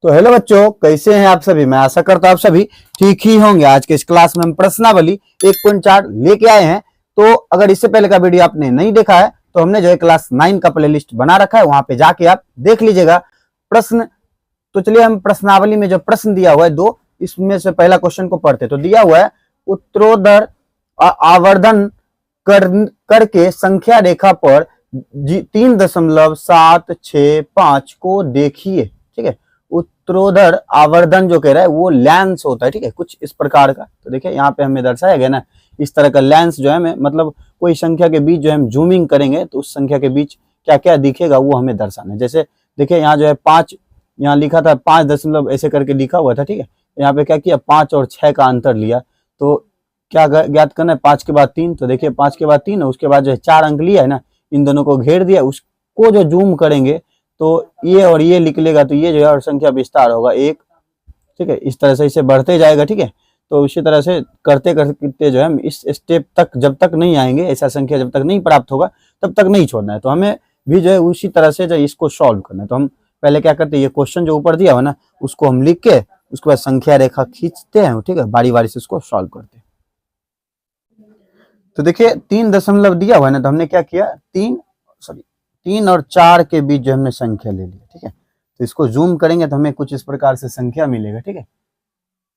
तो हेलो बच्चों, कैसे हैं आप सभी। मैं आशा करता हूं आप सभी ठीक ही होंगे। आज के इस क्लास में हम प्रश्नावली 1.4 लेके आए हैं। तो अगर इससे पहले का वीडियो आपने नहीं देखा है तो हमने जो है क्लास 9 का प्लेलिस्ट बना रखा है, वहां पे जाके आप देख लीजिएगा प्रश्न। तो चलिए हम प्रश्नावली में जो प्रश्न दिया हुआ है दो, इसमें से पहला क्वेश्चन को पढ़ते। तो दिया हुआ है उत्तरोत्तर आवर्धन करके संख्या रेखा पर 3.765 को देखिए। ठीक है, उत्तरोत्तर आवर्धन जो कह रहा है वो लेंस होता है। ठीक है, कुछ इस प्रकार का। तो देखिए यहाँ पे हमें दर्शाया गया ना, इस तरह का लेंस जो है हमें, मतलब कोई संख्या के बीच जो हम जूमिंग करेंगे तो उस संख्या के बीच क्या क्या दिखेगा वो हमें दर्शाना है। जैसे देखिए यहाँ जो है 5, यहाँ लिखा था 5 दशमलव ऐसे करके लिखा हुआ था। ठीक है, यहाँ पे क्या किया, 5 और 6 का अंतर लिया। तो क्या ज्ञात करना है, 5 के बाद 3। तो देखिए 5 के बाद 3 है, उसके बाद जो है 4 अंक लिया है ना, इन दोनों को घेर दिया। उसको जो जूम करेंगे तो ये और ये निकलेगा, तो ये जो है और संख्या विस्तार होगा 1। ठीक है, इस तरह से इसे बढ़ते जाएगा। ठीक है, तो इसी तरह से करते करते जो है हम इस स्टेप तक जब तक नहीं आएंगे, ऐसा संख्या जब तक नहीं प्राप्त होगा तब तक नहीं छोड़ना है। तो हमें भी जो है उसी तरह से जो इसको सॉल्व करना है। तो हम पहले क्या करते हैं, ये क्वेश्चन जो ऊपर दिया हुआ ना उसको हम लिख के उसके बाद संख्या रेखा खींचते हैं। ठीक है, बारी बारी से उसको सॉल्व करते हैं। तो देखिए 3 दशमलव दिया हुआ है ना, तो हमने क्या किया, 3 और 4 के बीच जो हमने संख्या ले लिया। ठीक है, तो इसको जूम करेंगे तो हमें कुछ इस प्रकार से संख्या मिलेगा। ठीक है,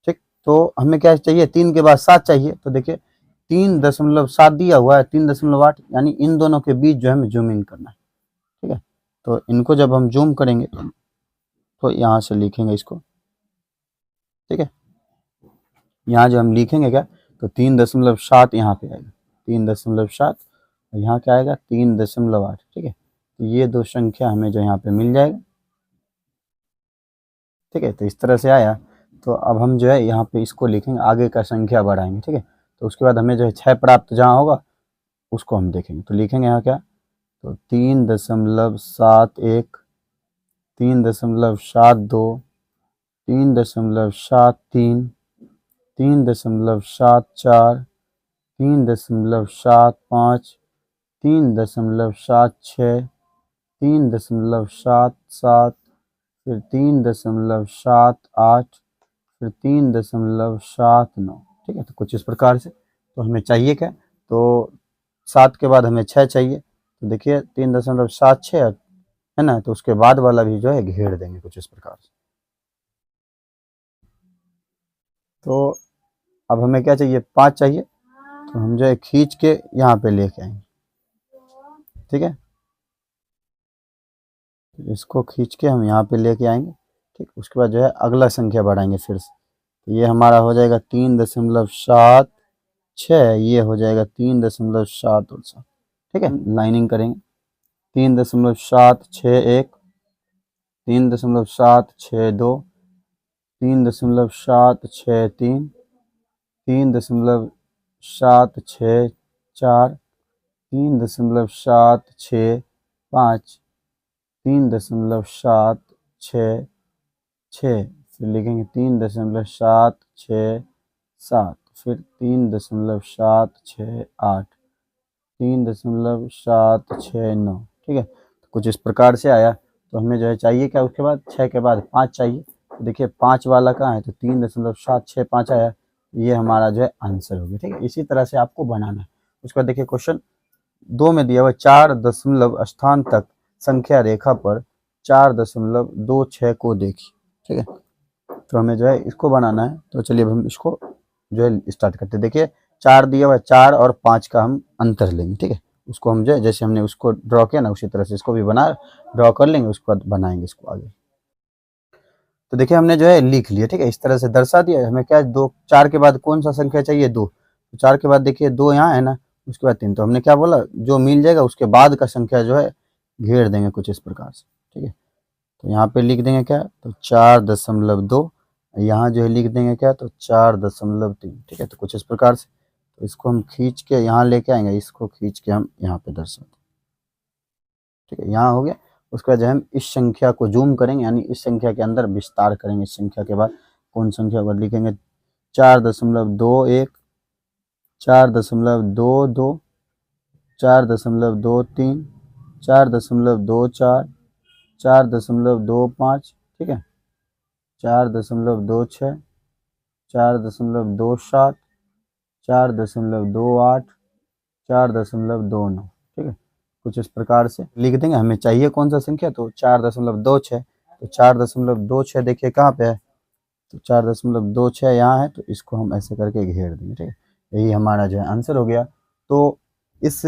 ठीक, तो हमें क्या चाहिए, 3 के बाद 7 चाहिए। तो देखिए 3.7 दिया हुआ है, 3.8, यानी इन दोनों के बीच जो है हमें जूम इन करना है। ठीक है, तो इनको जब हम जूम करेंगे तो यहाँ से लिखेंगे इसको। ठीक है, यहाँ जो हम लिखेंगे क्या, तो 3.7 यहाँ पे आएगा, 3.7, यहाँ क्या आएगा 3.8। ठीक है, तो ये दो संख्या हमें जो यहाँ पे मिल जाएगा। ठीक है, तो इस तरह से आया। तो अब हम जो है यहाँ पे इसको लिखेंगे, आगे का संख्या बढ़ाएंगे। ठीक है, तो उसके बाद हमें जो है 6 प्राप्त जहाँ होगा उसको हम देखेंगे। तो लिखेंगे यहाँ क्या, तो 3.71, 3.72, 3.73, 3.74, 3.75, 3.76, 3.77, फिर 3.78, फिर 3.79। ठीक है, तो कुछ इस प्रकार से। तो हमें चाहिए क्या, तो 7 के बाद हमें 6 चाहिए। तो देखिए 3.76 है ना, तो उसके बाद वाला भी जो है घेर देंगे कुछ इस प्रकार से। तो अब हमें क्या चाहिए, 5 चाहिए। तो हम जो है खींच के यहाँ पे लेके आएंगे। ठीक है, इसको खींच के हम यहाँ पे लेके आएंगे। ठीक, उसके बाद जो है अगला संख्या बढ़ाएंगे फिर से। तो ये हमारा हो जाएगा 3.76, ये हो जाएगा 3.7। ठीक है, लाइनिंग करेंगे, 3.761, 3.762, 3.763, 3.764, 3.765, 3.766, फिर लिखेंगे 3.767, फिर 3.768, 3.769। ठीक है, तो कुछ इस प्रकार से आया। तो हमें जो है चाहिए क्या, उसके बाद 6 के बाद 5 चाहिए। तो देखिए 5 वाला कहाँ है, तो 3.765 आया। ये हमारा जो है आंसर हो गया। ठीक है, इसी तरह से आपको बनाना है। उसके बाद देखिए क्वेश्चन 2 में दिया हुआ 4 दशमलव स्थान तक संख्या रेखा पर 4.26 को देखिए। ठीक है, तो हमें जो है इसको बनाना है। तो चलिए अब हम इसको जो है स्टार्ट करते हैं। देखिए 4 दिया हुआ है, 4 और 5 का हम अंतर लेंगे। ठीक है, उसको हम जो है जैसे हमने उसको ड्रॉ किया ना उसी तरह से इसको भी ड्रॉ कर लेंगे, उसके बाद बनाएंगे इसको आगे। तो देखिए हमने जो है लिख लिया। ठीक है, इस तरह से दर्शा दिया। हमें क्या, 2, 4 के बाद कौन सा संख्या चाहिए, 2। तो 4 के बाद देखिए 2 यहाँ है ना, उसके बाद 3। तो हमने क्या बोला, जो मिल जाएगा उसके बाद का संख्या जो है घेर देंगे कुछ इस प्रकार से। ठीक है, तो यहाँ पे लिख देंगे क्या, तो 4.2, यहाँ जो है लिख देंगे क्या, तो 4.3। ठीक है, तो कुछ इस प्रकार से। तो इसको हम खींच के यहाँ लेके आएंगे, इसको खींच के हम यहाँ पे दर्शाते हैं। ठीक है, यहाँ हो गया। उसके बाद जो हम इस संख्या को जूम करेंगे, यानी इस संख्या के अंदर विस्तार करेंगे। इस संख्या के बाद कौन संख्या को लिखेंगे, 4.21, 4.22, 4.23, 4.24, 4.25। ठीक है, 4.26, 4.27, 4.28, 4.29। ठीक है, कुछ इस प्रकार से लिख देंगे। हमें चाहिए कौन सा संख्या, तो 4.26। तो 4.26 देखिए कहाँ पे है, तो 4.26 यहाँ है, तो इसको हम ऐसे करके घेर देंगे। ठीक है, यही हमारा जो है आंसर हो गया। तो इस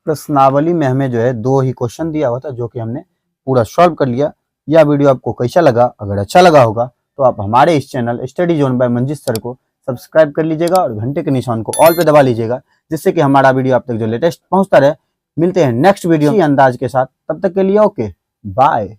प्रश्नावली में हमें जो है 2 ही क्वेश्चन दिया हुआ था, जो कि हमने पूरा सॉल्व कर लिया। यह वीडियो आपको कैसा लगा, अगर अच्छा लगा होगा तो आप हमारे इस channel study zone by Manjeet sir को सब्सक्राइब कर लीजिएगा और घंटे के निशान को ऑल पे दबा लीजिएगा, जिससे कि हमारा वीडियो आप तक जो लेटेस्ट पहुंचता रहे। मिलते हैं नेक्स्ट वीडियो अंदाज के साथ, तब तक के लिए ओके बाय।